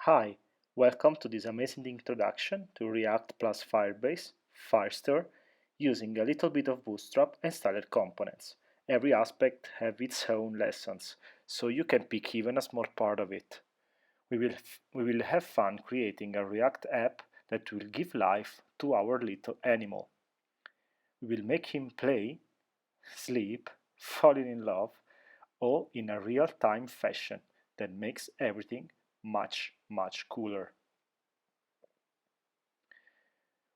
Hi, welcome to this amazing introduction to React plus Firebase, Firestore, using a little bit of Bootstrap and styled components. Every aspect has its own lessons, so you can pick even a small part of it. We will have fun creating a React app that will give life to our little animal. We will make him play, sleep, falling in love, all in a real-time fashion that makes everything much cooler.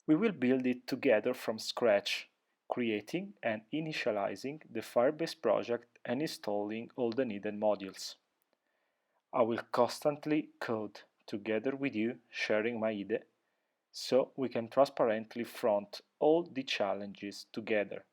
We will build it together from scratch, creating and initializing the Firebase project and installing all the needed modules. I will constantly code together with you, sharing my idea, so we can transparently front all the challenges together.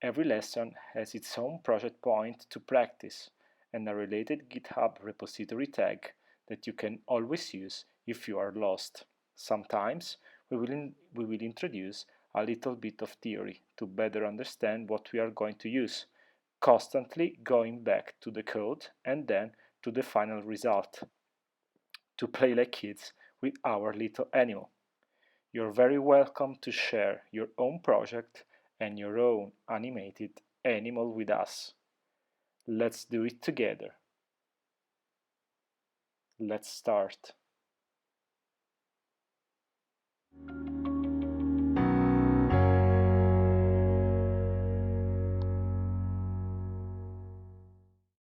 Every lesson has its own project point to practice and a related GitHub repository tag that you can always use if you are lost. Sometimes we will introduce a little bit of theory to better understand what we are going to use, constantly going back to the code and then to the final result, to play like kids with our little animal. You're very welcome to share your own project and your own animated animal with us. Let's do it together. Let's start.